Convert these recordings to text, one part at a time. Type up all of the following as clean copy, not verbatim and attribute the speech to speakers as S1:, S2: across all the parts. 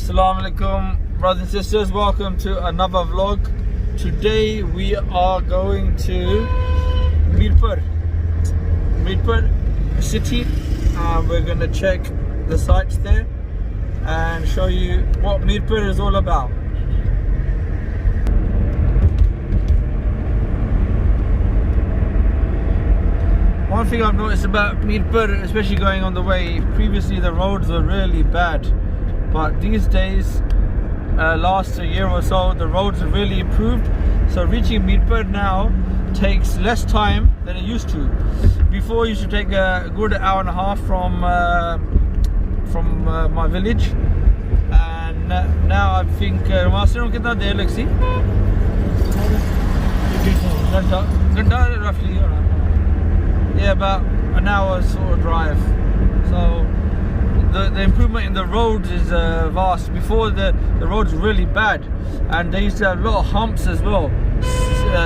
S1: Assalamu alaikum, brothers and sisters. Welcome to another vlog. Today we are going to Mirpur city. We're going to check the sites there and show you what Mirpur is all about. One thing I've noticed about Mirpur, especially going on the way, previously the roads were really bad, but these days, last year or so, the roads have really improved. So reaching Mirpur now takes less time than it used to. Before, it used to take a good hour and a half from my village, and now I think roughly. Yeah, about an hour sort of drive. So the improvement in the roads is vast. Before the roads were really bad, and they used to have a lot of humps as well,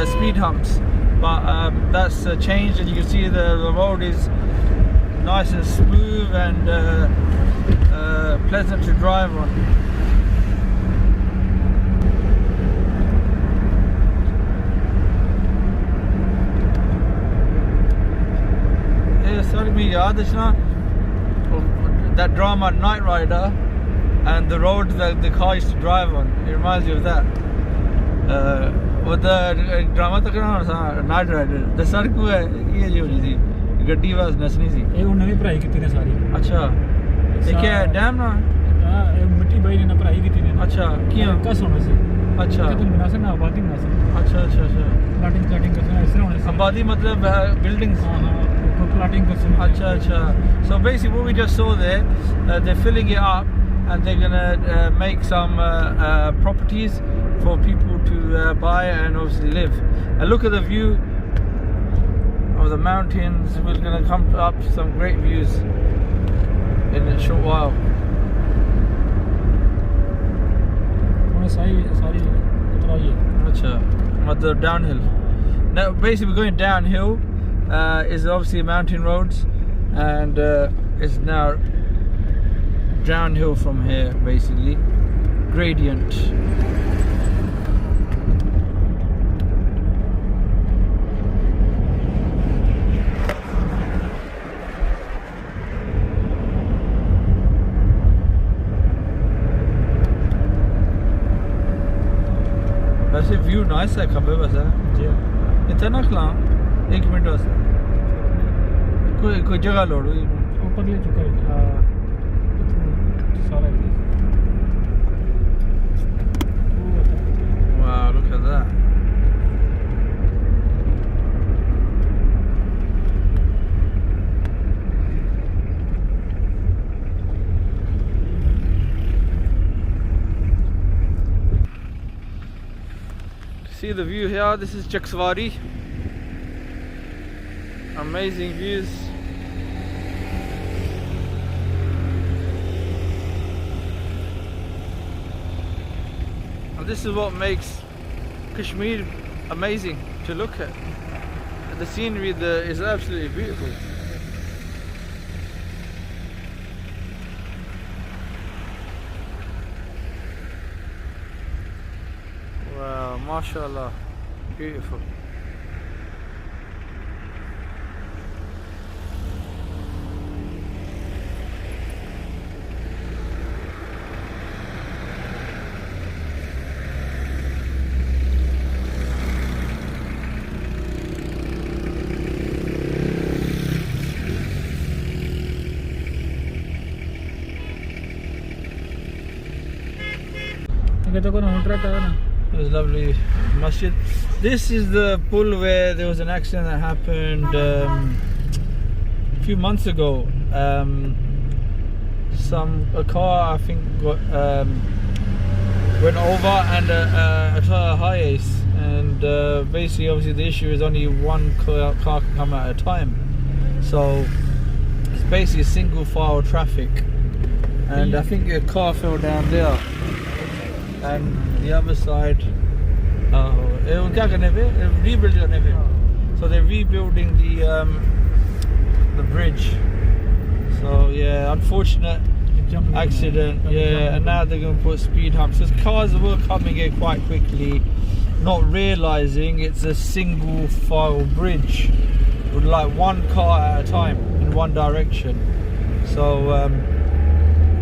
S1: speed humps. But that's changed, and you can see the road is nice and smooth and pleasant to drive on. That drama Night Rider and the road that the car used to drive on. It reminds me of that. What the drama Night Rider. The circle ये जो होनी थी गड्डी वास नसनी थी.
S2: ये उन्होंने पढ़ाई की थी सारी.
S1: अच्छा. ये क्या है डैम ना?
S2: हाँ ये मिट्टी भाई ने पढ़ाई की थी.
S1: अच्छा क्यों?
S2: कस होने से. अच्छा. कितने बिना से ना आबादी बिना से. अच्छा. प्लाटिंग करना ऐसे होने से. आबादी मतलब buildings. हाँ. Acha. So basically what we just saw there, they're filling it up and they're gonna make some properties for people to buy and obviously live. And look at the view of the mountains. We're gonna come up some great views in a short while. Acha, matlab downhill. Now basically we're going downhill. Is obviously mountain roads, and it's now downhill from here, basically gradient. वैसे view nice है खबर बस है जी इतना खला एक minute बस कोई जगह लोड हुई ऊपर ले चुका है सारा wow, look at that. See the view here. This is Chakswari. Amazing views. And this is what makes Kashmir amazing to look at. The scenery there is absolutely beautiful. Wow, mashallah, beautiful. It was lovely masjid. This is the pool where there was an accident that happened a few months ago. A car I think got, went over and a high ace, and basically obviously the issue is only one car can come at a time, so it's basically single file traffic, and I think a car fell down there. And the other side, so they're rebuilding the bridge. So yeah, unfortunate
S1: accident. Yeah, and now they're going to put speed humps. Because cars were coming in quite quickly, not realising it's a single file bridge with like one car at a time in one direction. So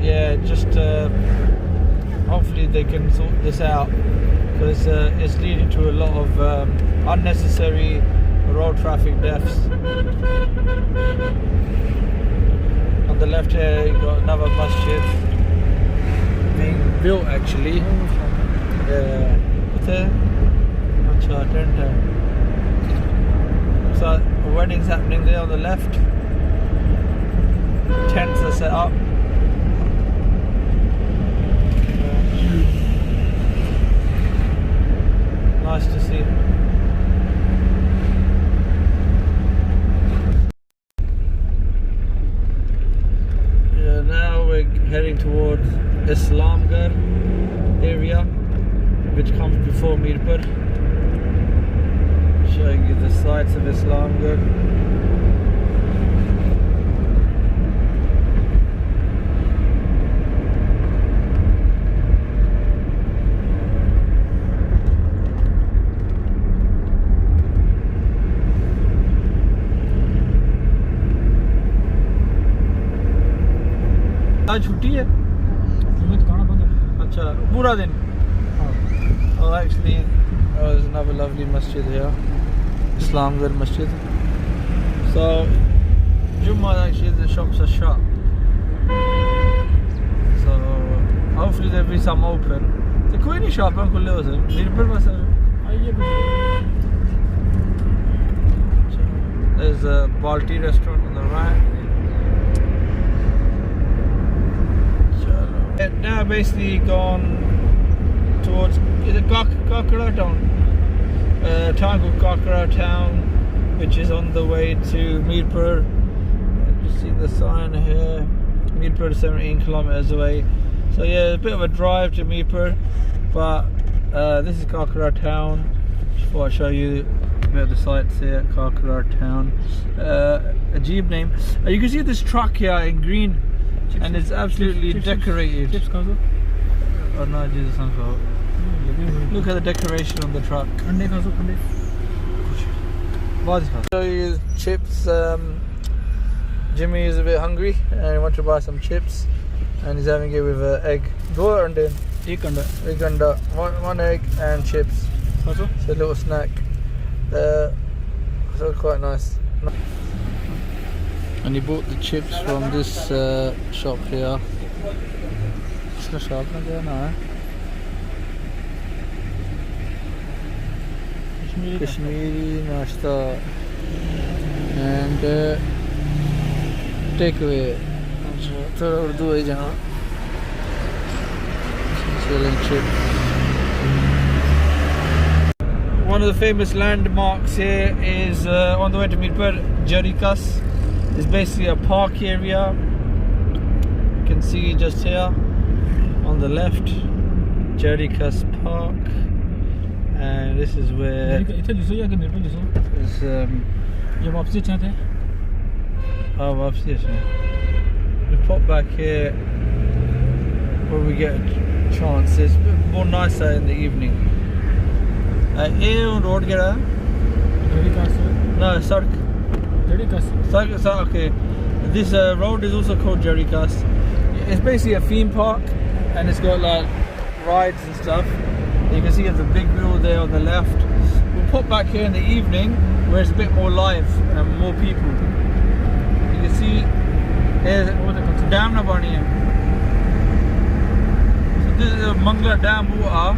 S1: yeah, just hopefully they can sort this out, because it's leading to a lot of unnecessary road traffic deaths. On the left here, you've got another masjid being built actually. Yeah. What's there? Acha, tent hai. So a wedding's happening there on the left. Tents are set up. Nice to see. Yeah, now we're heading towards Islamgarh area, which comes before Mirpur. Showing you the sights of Islamgarh. आज छुट्टी है अच्छा पूरा दिन oh actually there's another lovely masjid here, Islamgarh Masjid. So Jummah actually the shops are shut, so hopefully there'll be some open. तो कोई नहीं shop है खुले हो सर मीरपुर में सर आइए. There's a Balti restaurant on the right. Now basically gone towards Kakra town, town called Kakra town, which is on the way to Mirpur. You see the sign here, Mirpur is 17 kilometers away. So yeah, a bit of a drive to Mirpur, but this is Kakra town. Just thought I'd show you a bit of the sights here, Kakra town. A jeep name. You can see this truck here in green. And it's absolutely decorated. Chips, oh no, Jesus, look at the decoration on the truck. So you chips. Jimmy is a bit hungry and he wants to buy some chips, and he's having it with egg. One egg and chips. It's a little snack. So quite nice. And he bought the chips from this shop here. इसका shop ना क्या ना है? Kashmiri नाश्ता and takeaway. थोड़ा उर्दू है जहाँ. Selling chips. One of the famous landmarks here is on the way to Mirpur, Jarikas. It's basically a park area. You can see just here on the left, Jarikas Park, and this is where it's we pop back here when we get a chance. It's a bit more nicer in the evening. Road no, sorry. Okay, this road is also called Jarikas. It's basically a theme park, and it's got like rides and stuff. You can see there's a big wheel there on the left. We'll pop back here in the evening where it's a bit more live and more people. You can see there's a dam. So this is a Mangla Dam water.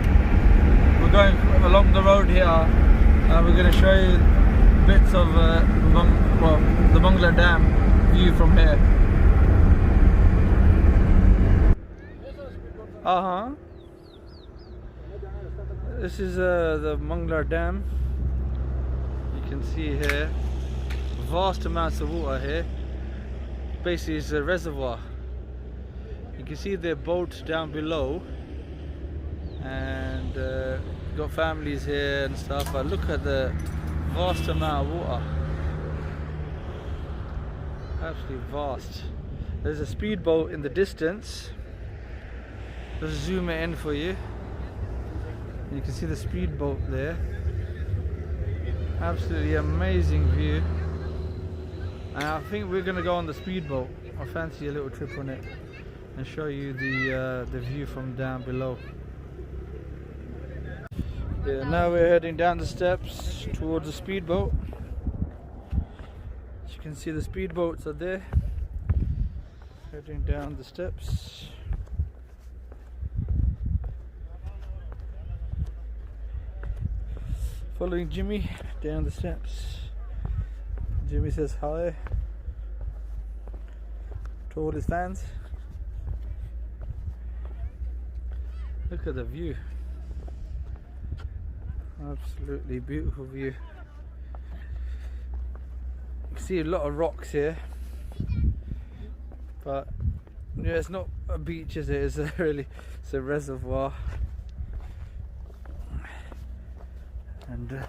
S1: We're going along the road here, and we're going to show you bits of the Mangla Dam view from here. This is the Mangla Dam. You can see here vast amounts of water here. Basically it's a reservoir. You can see their boats down below, and got families here and stuff, but look at the vast amount of water. Absolutely vast. There's a speedboat in the distance. Just zoom it in for you. You can see the speedboat there. Absolutely amazing view. And I think we're gonna go on the speedboat. I fancy a little trip on it and show you the view from down below. Yeah, now we're heading down the steps towards the speedboat. As you can see, the speedboats are there. Heading down the steps. Following Jimmy down the steps. Jimmy says hi to all his fans. Look at the view. Absolutely beautiful view. You can see a lot of rocks here, but yeah, it's not a beach, is it? It's a reservoir. And yeah,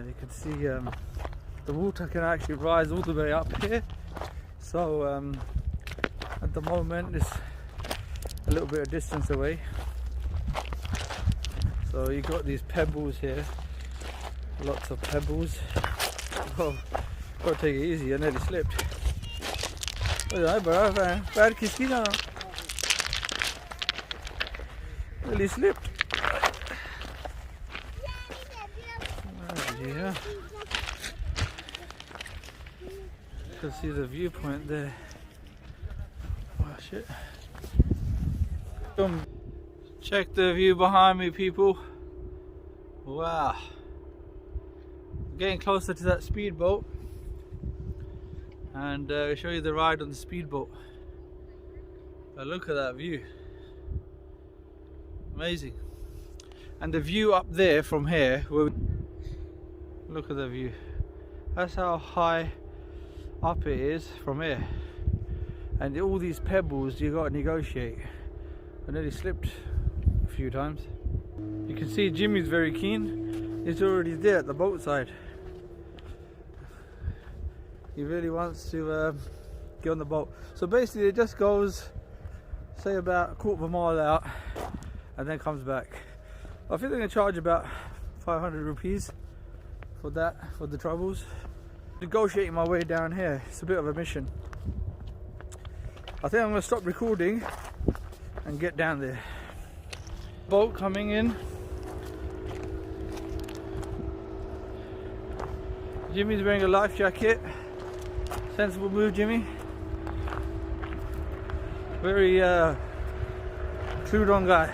S1: you can see the water can actually rise all the way up here. So at the moment it's a little bit of distance away. So you got these pebbles here, lots of pebbles. Oh, gotta take it easy, I nearly slipped. Nearly slipped. Yeah. You can see the viewpoint there. Oh shit. Check the view behind me, people. Wow. Getting closer to that speedboat. And show you the ride on the speedboat. Look at that view. Amazing. And the view up there from here, look at the view. That's how high up it is from here. And all these pebbles you got to negotiate. I nearly slipped a few times. You can see Jimmy's very keen. He's already there at the boat side. He really wants to get on the boat. So basically it just goes, say about a quarter of a mile out and then comes back. I think they're going to charge about 500 rupees for that, for the troubles. Negotiating my way down here, it's a bit of a mission. I think I'm going to stop recording and get down there. Boat coming in. Jimmy's wearing a life jacket. Sensible move, Jimmy. Very trued on guy.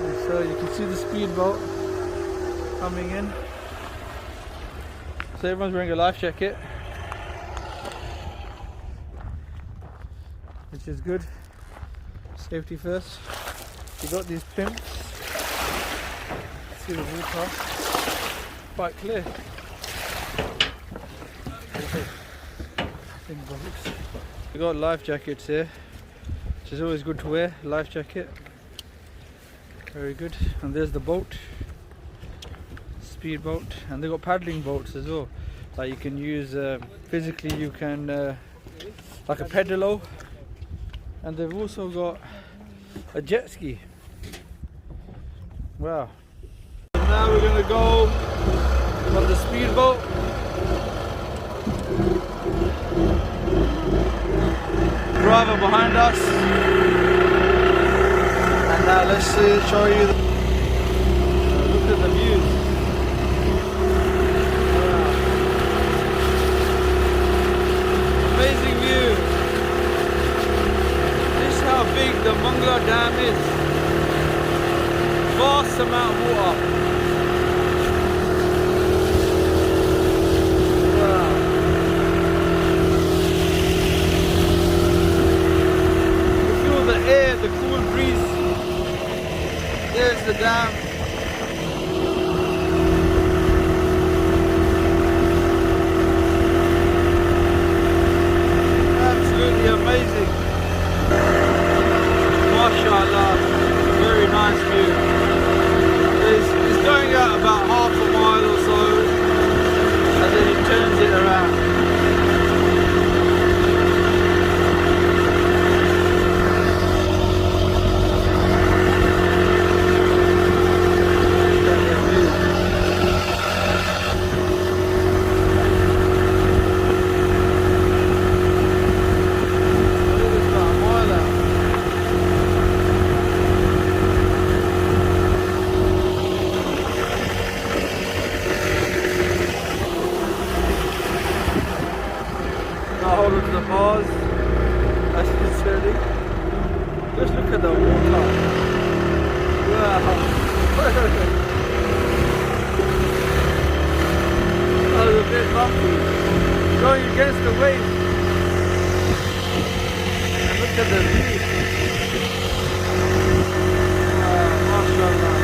S1: And so you can see the speedboat coming in. So everyone's wearing a life jacket, which is good. Safety first. You got these pimps. See the water. Quite clear. We got life jackets here, which is always good to wear. Life jacket, very good. And there's the boat, speedboat, and they got paddling boats as well. Like you can use physically, you can like a pedalo, and they've also got a jet ski. Wow. Now we're gonna go on the speedboat. Driver behind us. And now let's show you look at the views. Wow. Amazing view. This is how big the Mangla Dam is. Vast amount of water. The cool breeze. There's the dam. bars. As it's turning. Just look at the water. Wow. That was a bit bumpy. Going against the wave. And look at the view. MashaAllah.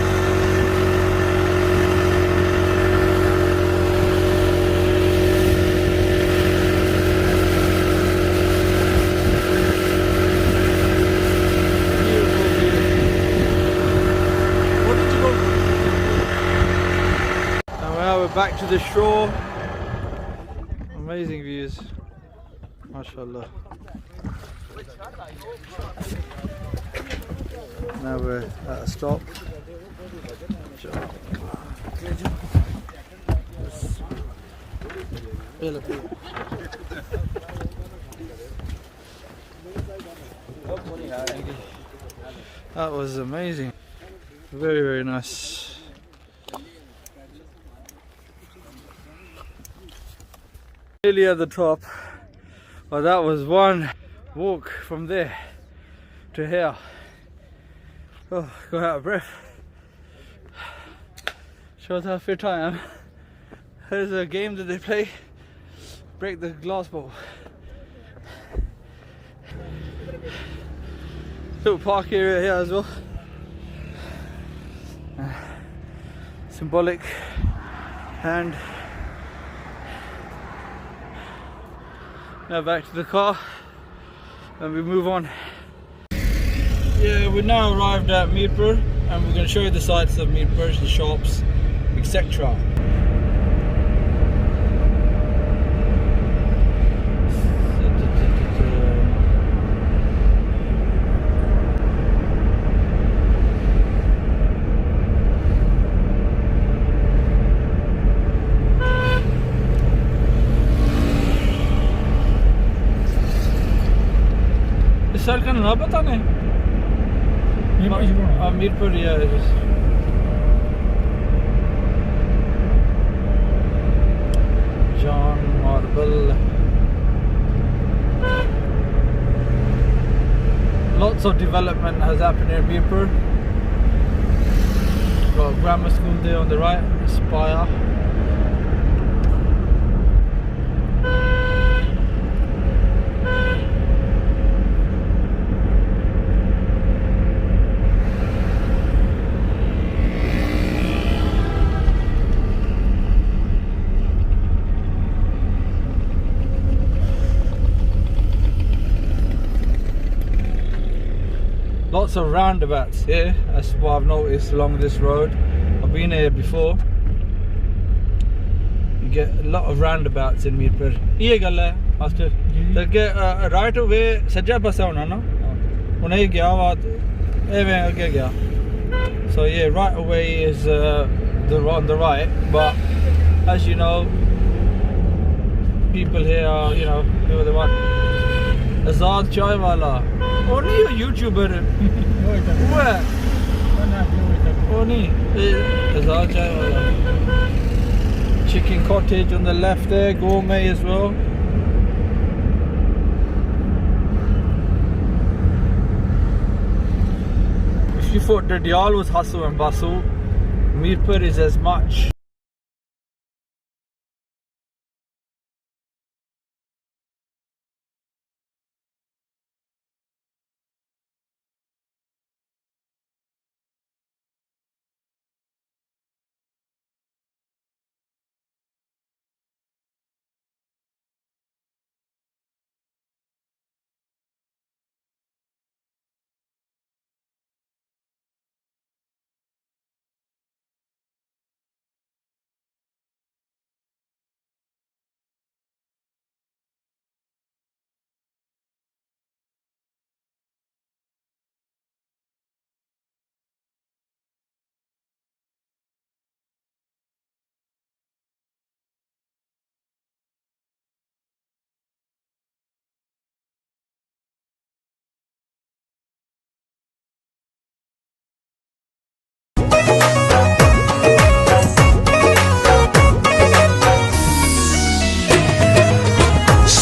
S1: Back to the shore. Amazing views. MashaAllah. Now we're at a stop. That was amazing. Very, very nice. Nearly at the top, but that was one walk from there to here. Oh, got out of breath. Shows how fit I am. There's a game that they play, break the glass bowl. Little park area here as well. Symbolic hand. Now back to the car and we move on. Yeah, we now arrived at Mirpur and we're going to show you the sights of Mirpur, the shops, etc. Sir का ना पता नहीं मीरपुर या John Marble. Lots of development has happened in Mirpur. Got a grammar school there on the right, Spire. Lots of roundabouts here, that's what I've noticed along this road. I've been here before. You get a lot of roundabouts in Mirpur. ये गल है master तो के right away सज्जा पासा होना ना उन्हें गया बात एवें आगे गया. So yeah, right away is on the right, but as you know, people here are, you know, who are the one. Azad Chai Wala. Only a YouTuber. Where? Only Azad Chai Wala. Chicken cottage on the left there, gourmet as well. If you thought Dadial was hustle and bustle, Mirpur is as much.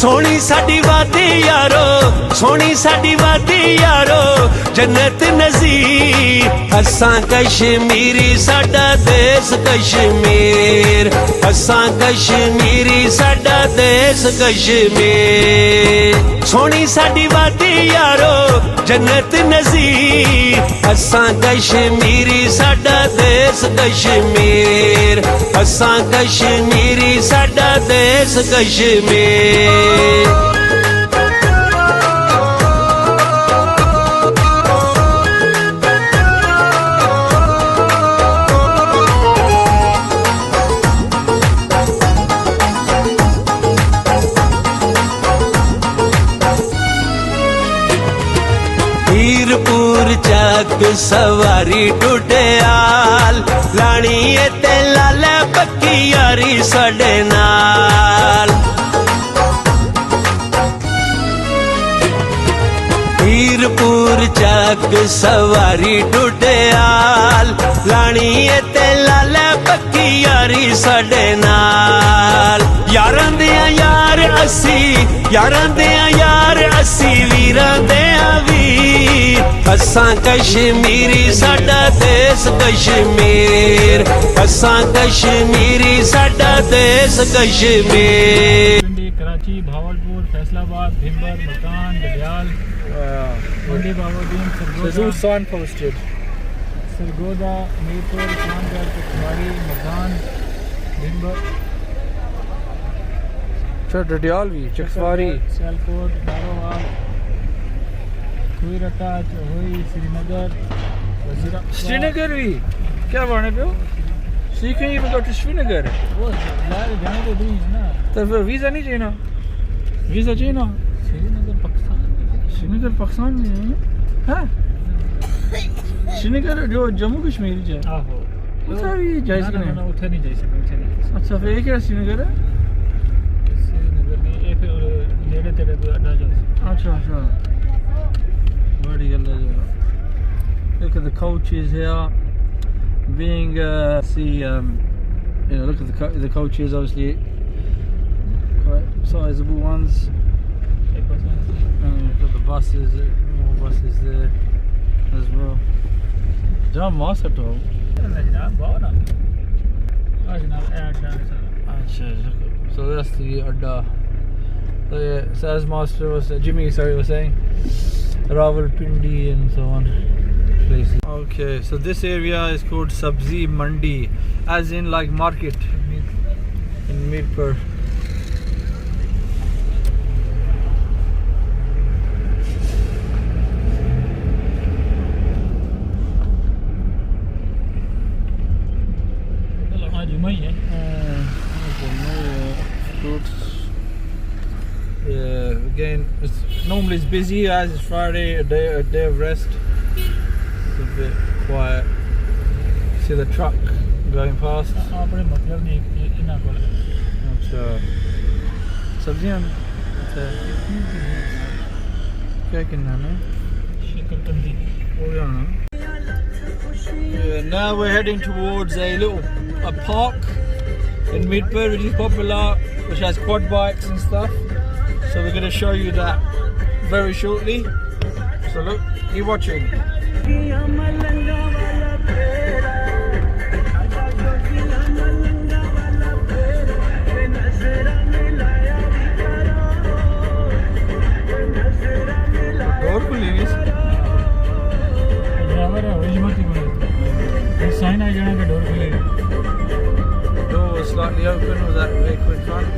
S3: Soni साडी वादी यारो सोनी साडी वादी यारो जन्नत नज़ीर असां कश्मीरी साडा देश कश्मीर असां कश्मीरी साडा देश कश्मीर सोनी साडी वादी यारो जन्नत नज़ीर असां कश्मीरी साडा देश कश्मीर असां कश्मीरी साडा देश कश्मीर मीरपुर चक सवारी टुटियाल लानी ते लाले पक्की यारी साडे नाल मीरपुर चक सवारी टुटियाल लानी ते लाले पक्की यारी साडे नाल यारां दे यार असी यारां दे यार असी वीरां दे वीर असां कश्मीरी साडा देश कश्मीर असां कश्मीरी साडा देश कश्मीर
S2: कराची भावलपुर फैसलाबाद भिंबर मकान डडियाल मंडी बाबूदीन सरगोदा
S1: signposted
S2: सरगोदा मीरपुर चांदगढ़ पटवारी मकान भिंबर
S1: डडियाल भी चकवारी
S2: सियालकोट दारोवाल कुईरटा चौहोई श्रीनगर वजीरा
S1: श्रीनगर भी क्या बाने पे हो So you can even go to Srinagar.
S2: वो यार जाने को दूर है ना
S1: तो फिर वीज़ा नहीं चाहिए ना वीज़ा चाहिए ना श्रीनगर पाकिस्तान में है हाँ श्रीनगर जो जम्मू कश्मीर है
S2: आहो
S1: उतना भी जाए सकते हैं
S2: उठे नहीं जा सकते
S1: अच्छा फिर एक है श्रीनगर है
S2: श्रीनगर में एक नेड़े तेरे को अड्डा जा
S1: अच्छा अच्छा बड़ी गल है look at the coaches here being see you know look at the coaches obviously quite sizable ones and we've got the buses more buses there as well Jam Masato so that's the Adda so yeah so as Master was Jimmy sorry was saying Rawalpindi and so on places. Okay, so this area is called Sabzi Mandi, as in like market in Mirpur. Fruits. Yeah, again, normally it's busy as it's Friday, a day of rest. It's a bit quiet. See the truck going past. सब्जियां क्या किन्ना है
S2: शकरकंदी
S1: now we're heading towards a park in Mirpur which is popular, which has quad bikes and stuff, so we're going to show you that very shortly, so look, keep watching. Door खुली हुई
S2: driver है वही मत ही बोले sign आ जाने का door खुले
S1: door was slightly open with that vehicle in front.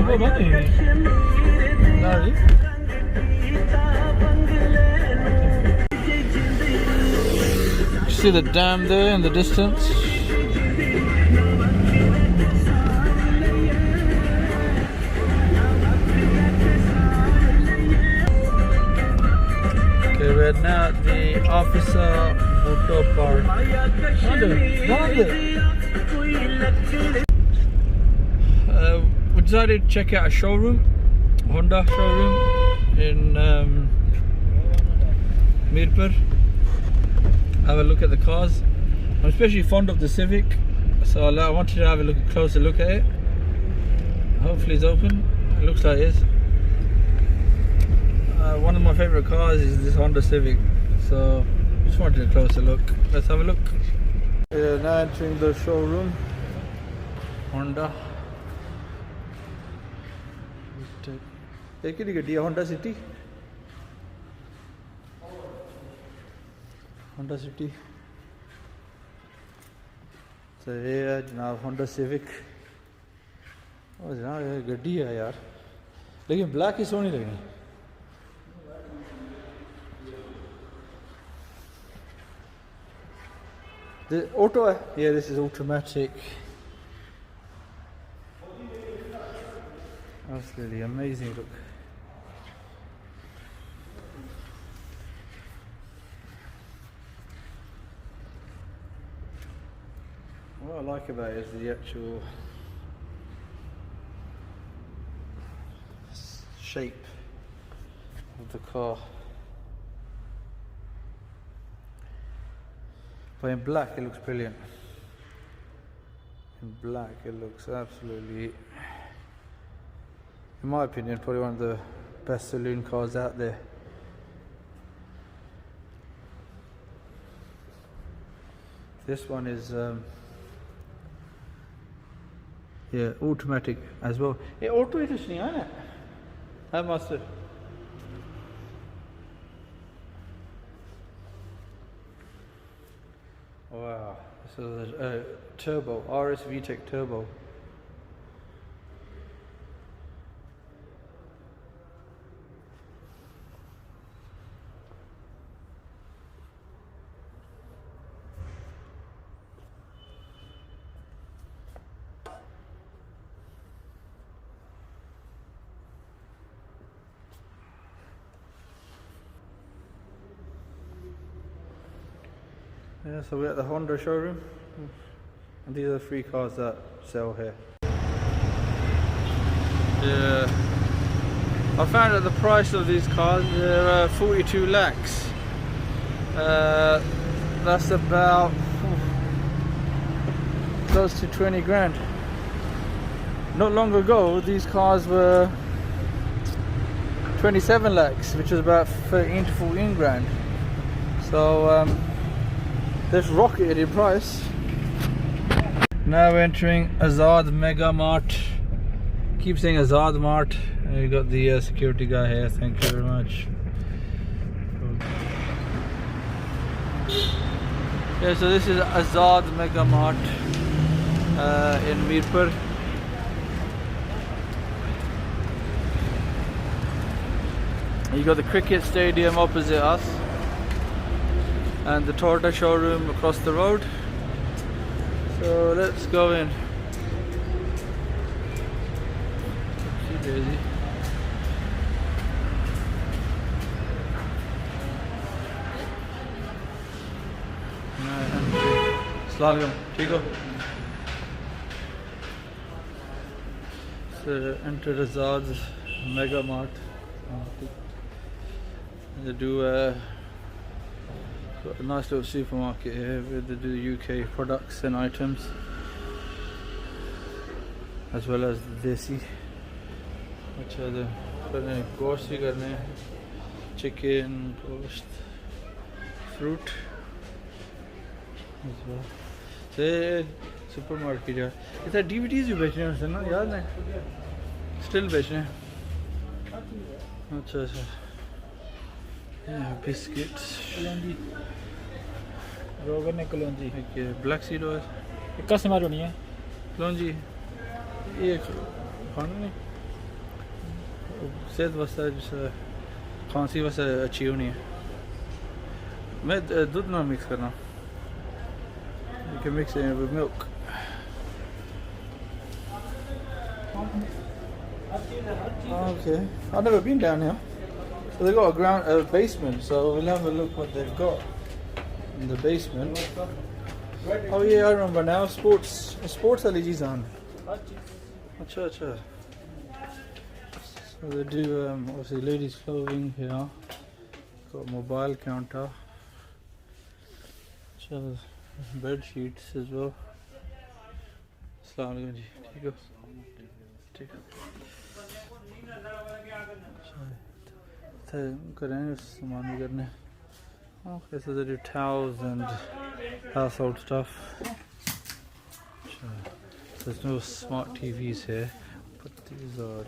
S2: वो बंद है
S1: No, see the dam there in the distance. Okay, we're now at the Officer Bhutto Park. We decided to check out a showroom, Honda showroom in Mirpur. have a look at the cars. I'm especially fond of the Civic, so I wanted to have a closer look at it. Hopefully it's open. It looks like it is. One of my favourite cars is this Honda Civic, so just wanted a closer look. Let's have a look. We are now entering the showroom. Honda. Take it, Honda City. Honda City. So here, now Honda Civic. Oh, janaab, ये गड्डी है यार. लेकिन black ही सोनी लगनी. The auto, yeah, this is automatic. Absolutely amazing look. What I like about it is the actual shape of the car. But in black it looks brilliant. In black it looks absolutely, in my opinion, probably one of the best saloon cars out there. This one is yeah, automatic as well. Yeah, auto is just नहीं है. Hi master. Wow, this is a turbo, RS VTEC turbo. Yeah, so we're at the Honda showroom, and these are the 3 cars that sell here. Yeah, I found that the price of these cars, they're 42 lakhs. That's about close to 20 grand. Not long ago, these cars were 27 lakhs, which is about 13 to 14 grand. So they've rocketed in price. Now we're entering Azad Mega Mart. Keep saying Azad Mart. You got the security guy here. Thank you very much. Yeah, so this is Azad Mega Mart in Mirpur. You got the cricket stadium opposite us, and the Toyota showroom across the road. So let's go in. Oopsie daisy. Assalamualaikum. ठीक हो? So enter Azad Mega Mart. They do got a nice little supermarket here where they do UK products and items, as well as the desi, which are the gosht bhi karne, chicken, gosht, fruit as well. So supermarket है. इधर DVDs भी बेचने हैं sir ना, याद है? Still बेचने हैं. अच्छा अच्छा. Yeah, biscuits.
S2: रोगर ने कलौंजी.
S1: Okay, black seed oil.
S2: इक्का समार होनी है.
S1: कलौंजी. ये खाना नहीं. सेहत वास्ते जैसे खांसी वास्ते अच्छी होनी है. मैं दूध ना मिक्स करना. You can mix it in with milk. Okay, I've never been down here. So they've got a basement, so we'll have a look what they've got in the basement. Oh yeah, I remember now. Sports LEDs on. Acha acha. So they do obviously ladies' clothing here. Got a mobile counter. अच्छा bed sheets as well. अस्सलाम वालेकुम जी, ठीक हो? ठीक है। करें सामान भी करने। Okay, so they do towels and household stuff. There's no smart TVs here, but these are.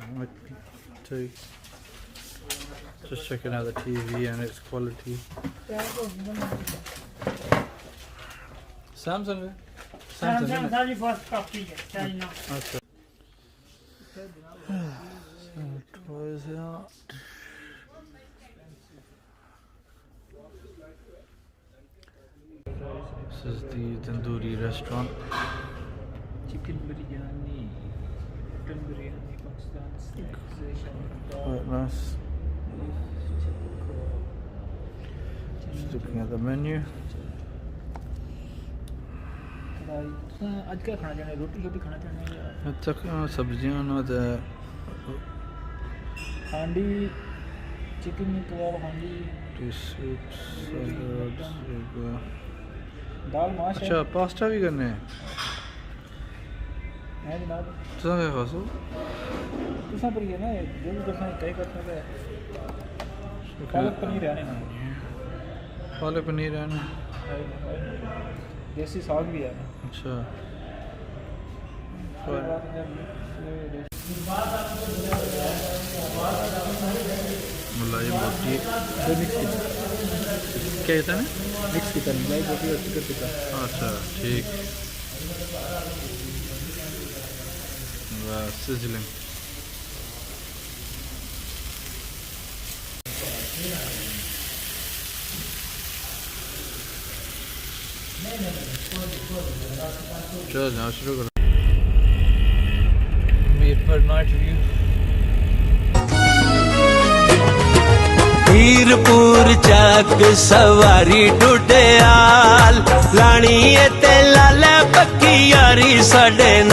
S1: Just checking out the TV and its quality. Samsung. Samsung first copy. Okay. Toys out. This is the tandoori restaurant.
S2: Chicken biryani, mutton biryani, Pakistan steaks.
S1: Quite nice. Just looking at the menu.
S2: आज क्या खाना चाहते हैं? रोटी खाना चाहते हैं?
S1: अच्छा सब्जियां ना तो
S2: हांडी चिकन कबाब हांडी दाल माश।
S1: अच्छा पास्ता भी करने हैं
S2: जनाब।
S1: तुसा क्या खासो?
S2: तुसा पर ये ना जो भी करना है तय करना है। पालक पनीर है ना?
S1: पालक पनीर है ना?
S2: देसी साग भी है।
S1: अच्छा मलाई बोटी क्या कहता है?
S2: मिक्स की तरह मलाई बोटी और चिकन टिक्का।
S1: अच्छा ठीक। वाह सिजलिंग। चलो जाओ शुरू करो। Mirpur night view.
S3: Mirpur Chakswari Tutiyal लाणी ते लाले पक्की यारी साडे।